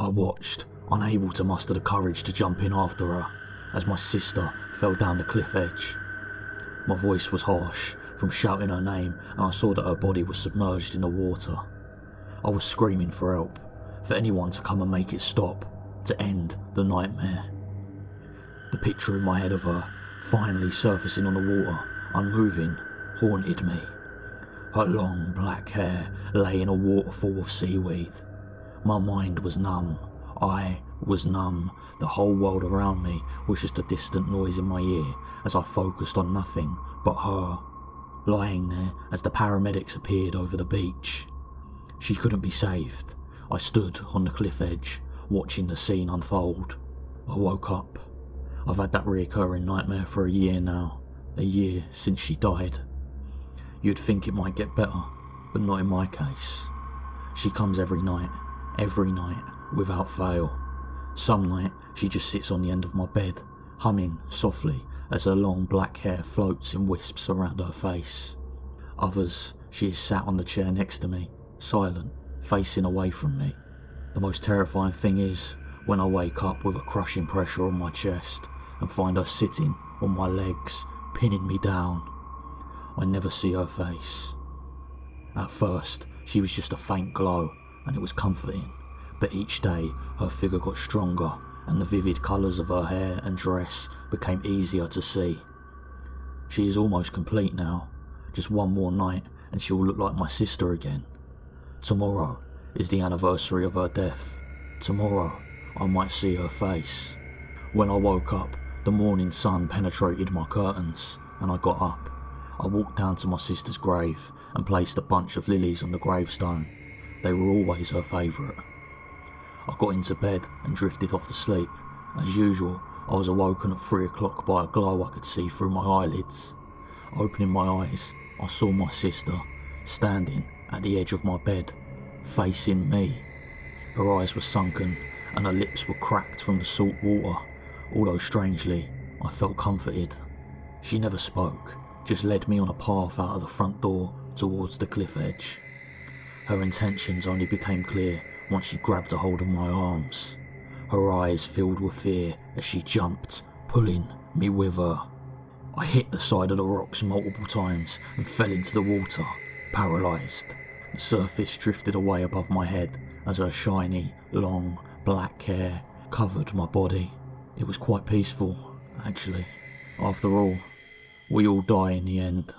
I watched, unable to muster the courage to jump in after her, as my sister fell down the cliff edge. My voice was harsh from shouting her name, and I saw that her body was submerged in the water. I was screaming for help, for anyone to come and make it stop, to end the nightmare. The picture in my head of her, finally surfacing on the water, unmoving, haunted me. Her long black hair lay in a waterfall of seaweed. My mind was numb. I was numb. The whole world around me was just a distant noise in my ear as I focused on nothing but her, lying there as the paramedics appeared over the beach. She couldn't be saved. I stood on the cliff edge, watching the scene unfold. I woke up. I've had that reoccurring nightmare for a year now. A year since she died. You'd think it might get better, but not in my case. She comes every night, without fail. Some night, she just sits on the end of my bed, humming softly as her long black hair floats in wisps around her face. Others, she is sat on the chair next to me, silent, facing away from me. The most terrifying thing is, when I wake up with a crushing pressure on my chest and find her sitting on my legs, pinning me down. I never see her face. At first, she was just a faint glow, and it was comforting, but each day her figure got stronger, and the vivid colours of her hair and dress became easier to see. She is almost complete now. Just one more night, and she will look like my sister again. Tomorrow is the anniversary of her death. Tomorrow, I might see her face. When I woke up, the morning sun penetrated my curtains, and I got up. I walked down to my sister's grave and placed a bunch of lilies on the gravestone. They were always her favourite. I got into bed and drifted off to sleep. As usual, I was awoken at 3 o'clock by a glow I could see through my eyelids. Opening my eyes, I saw my sister standing at the edge of my bed, facing me. Her eyes were sunken and her lips were cracked from the salt water, although strangely, I felt comforted. She never spoke, just led me on a path out of the front door towards the cliff edge. Her intentions only became clear once she grabbed a hold of my arms. Her eyes filled with fear as she jumped, pulling me with her. I hit the side of the rocks multiple times and fell into the water, paralysed. The surface drifted away above my head as her shiny, long, black hair covered my body. It was quite peaceful, actually. After all, we all die in the end.